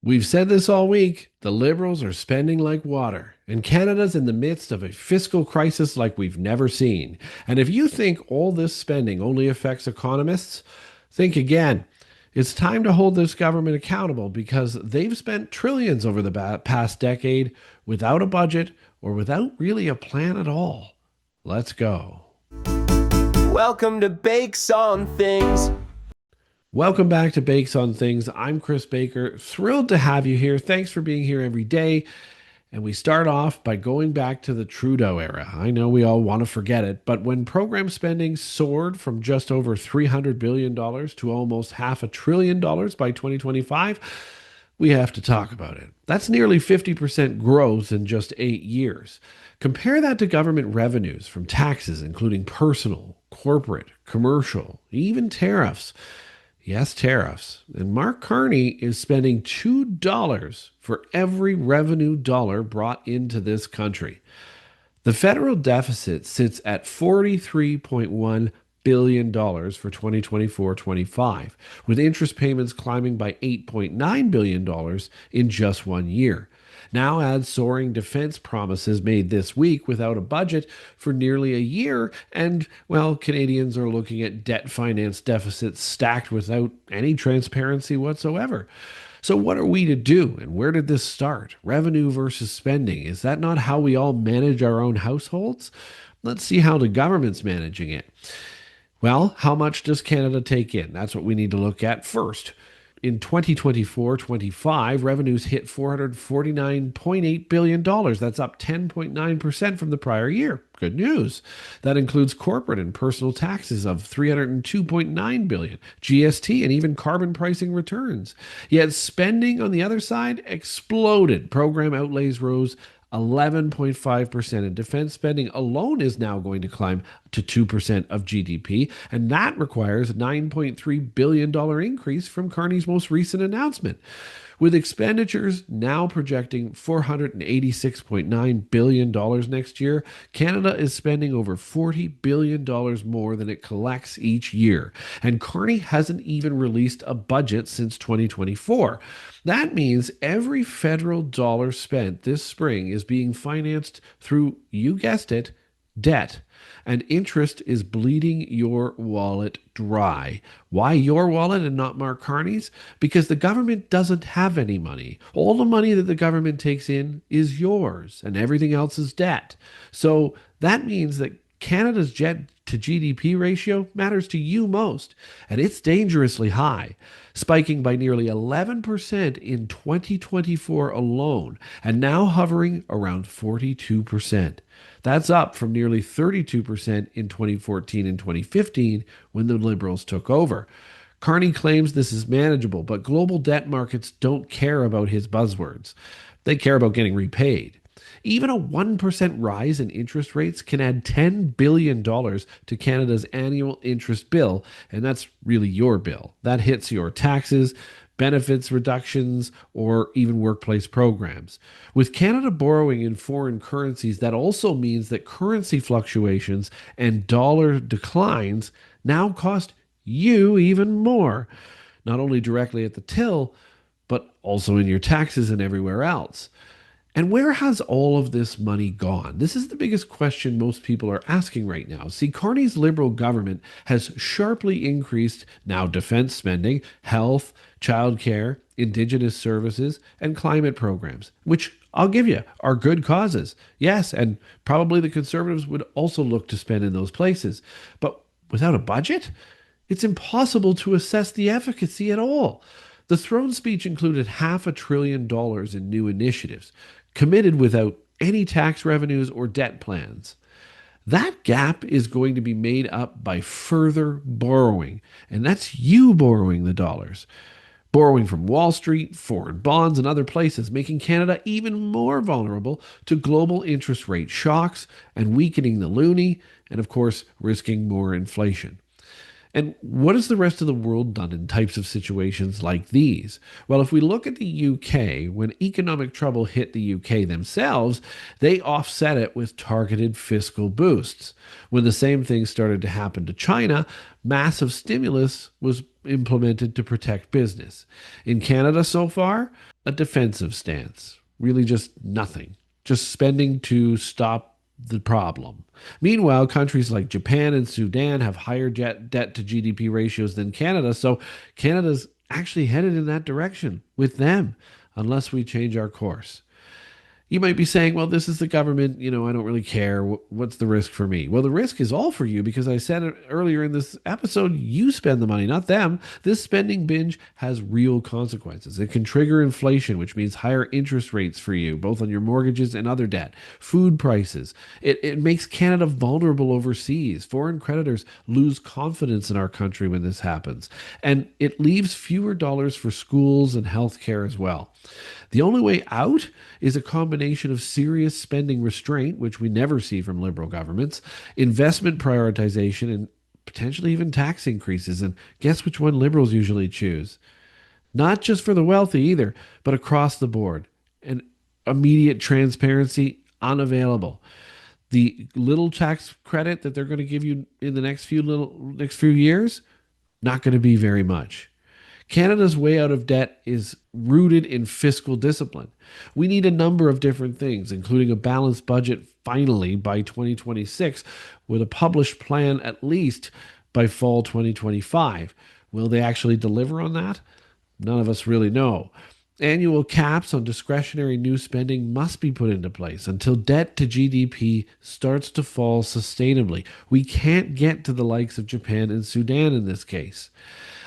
We've said this all week. The Liberals are spending like water, and Canada's in the midst of a fiscal crisis like we've never seen. And if you think all this spending only affects economists, think again. It's time to hold this government accountable because they've spent trillions over the past decade without a budget or without really a plan at all. Let's go. Welcome to Bakes on Things. Welcome back to Bakes on Things. I'm Chris Baker. Thrilled to have you here. Thanks for being here every day. And we start off by going back to the Trudeau era. I know we all want to forget it, but when program spending soared from just over $300 billion to almost half a trillion dollars by 2025, we have to talk about it. That's nearly 50% growth in just 8 years. Compare that to government revenues from taxes, including personal, corporate, commercial, even tariffs. Yes, tariffs. And Mark Carney is spending $2 for every revenue dollar brought into this country. The federal deficit sits at $43.1 billion for 2024-25, with interest payments climbing by $8.9 billion in just 1 year. Now add soaring defense promises made this week without a budget for nearly a year, and, well, Canadians are looking at debt finance deficits stacked without any transparency whatsoever. So, what are we to do, and where did this start? Revenue versus spending. Is that not how we all manage our own households? Let's see how the government's managing it. Well, how much does Canada take in? That's what we need to look at first. In 2024-25, revenues hit $449.8 billion. That's up 10.9% from the prior year. Good news. That includes corporate and personal taxes of $302.9 billion, GST, and even carbon pricing returns. Yet spending on the other side exploded. Program outlays rose 11.5%, and defense spending alone is now going to climb to 2% of GDP, and that requires a $9.3 billion increase from Carney's most recent announcement. With expenditures now projecting $486.9 billion next year, Canada is spending over $40 billion more than it collects each year. And Carney hasn't even released a budget since 2024. That means every federal dollar spent this spring is being financed through, you guessed it, debt. And interest is bleeding your wallet dry. Why your wallet and not Mark Carney's? Because the government doesn't have any money. All the money that the government takes in is yours, and everything else is debt. So that means that Canada's debt to GDP ratio matters to you most, and it's dangerously high, spiking by nearly 11% in 2024 alone, and now hovering around 42%. That's up from nearly 32% in 2014 and 2015 when the Liberals took over. Carney claims this is manageable, but global debt markets don't care about his buzzwords. They care about getting repaid. Even a 1% rise in interest rates can add $10 billion to Canada's annual interest bill, and that's really your bill. That hits your taxes, benefits reductions, or even workplace programs. With Canada borrowing in foreign currencies, that also means that currency fluctuations and dollar declines now cost you even more, not only directly at the till, but also in your taxes and everywhere else. And where has all of this money gone? This is the biggest question most people are asking right now. See, Carney's Liberal government has sharply increased now defense spending, health, childcare, Indigenous services, and climate programs, which I'll give you are good causes. Yes, and probably the Conservatives would also look to spend in those places. But without a budget, it's impossible to assess the efficacy at all. The throne speech included $500 billion in new initiatives, committed without any tax revenues or debt plans. That gap is going to be made up by further borrowing, and that's you borrowing the dollars. Borrowing from Wall Street, foreign bonds, and other places, making Canada even more vulnerable to global interest rate shocks and weakening the loonie, and of course, risking more inflation. And what has the rest of the world done in types of situations like these? Well, if we look at the UK, when economic trouble hit the UK themselves, they offset it with targeted fiscal boosts. When the same thing started to happen to China, massive stimulus was implemented to protect business. In Canada so far, a defensive stance, really just nothing, just spending to stop the problem. Meanwhile, countries like Japan and Sudan have higher debt to GDP ratios than Canada, so Canada's actually headed in that direction with them, unless we change our course. You might be saying, well, this is the government. I don't really care. What's the risk for me? Well, the risk is all for you because I said it earlier in this episode. You spend the money, not them. This spending binge has real consequences. It can trigger inflation, which means higher interest rates for you, both on your mortgages and other debt, food prices. It makes Canada vulnerable overseas. Foreign creditors lose confidence in our country when this happens. And it leaves fewer dollars for schools and healthcare as well. The only way out is a combination of serious spending restraint, which we never see from liberal governments, investment prioritization, and potentially even tax increases. And guess which one liberals usually choose? Not just for the wealthy either, but across the board. And immediate transparency unavailable. The little tax credit that they're going to give you in the next few years, not going to be very much. Canada's way out of debt is rooted in fiscal discipline. We need a number of different things, including a balanced budget finally by 2026, with a published plan at least by fall 2025. Will they actually deliver on that? None of us really know. Annual caps on discretionary new spending must be put into place until debt to GDP starts to fall sustainably. We can't get to the likes of Japan and Sudan in this case.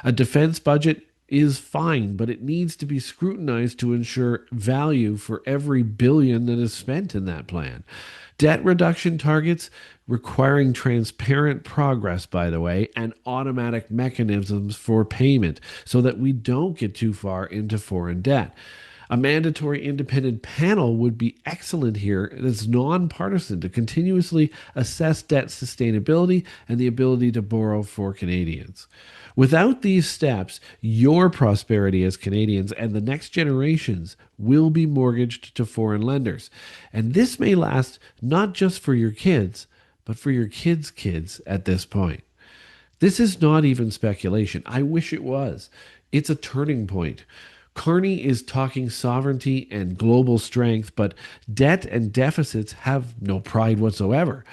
A defense budget is fine, but it needs to be scrutinized to ensure value for every billion that is spent in that plan. Debt reduction targets requiring transparent progress, by the way, and automatic mechanisms for payment so that we don't get too far into foreign debt. A mandatory independent panel would be excellent here that's nonpartisan to continuously assess debt sustainability and the ability to borrow for Canadians. Without these steps, your prosperity as Canadians and the next generations will be mortgaged to foreign lenders. And this may last not just for your kids, but for your kids' kids at this point. This is not even speculation. I wish it was. It's a turning point. Carney is talking sovereignty and global strength, but debt and deficits have no pride whatsoever.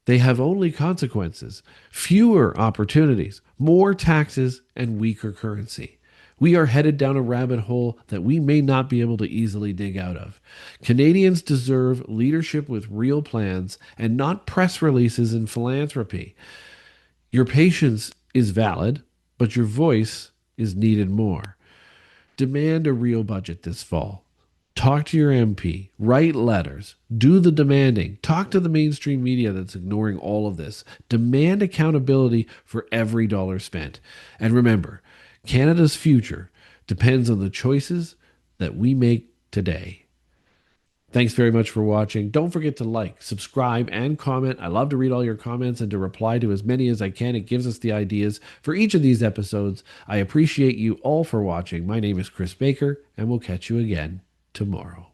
They have only consequences, fewer opportunities, more taxes, and weaker currency. We are headed down a rabbit hole that we may not be able to easily dig out of. Canadians deserve leadership with real plans and not press releases and philanthropy. Your patience is valid, but your voice is needed more. Demand a real budget this fall. Talk to your MP, write letters, do the demanding, talk to the mainstream media that's ignoring all of this. Demand accountability for every dollar spent. And remember, Canada's future depends on the choices that we make today. Thanks very much for watching. Don't forget to like, subscribe, and comment. I love to read all your comments and to reply to as many as I can. It gives us the ideas for each of these episodes. I appreciate you all for watching. My name is Chris Baker, and we'll catch you again tomorrow.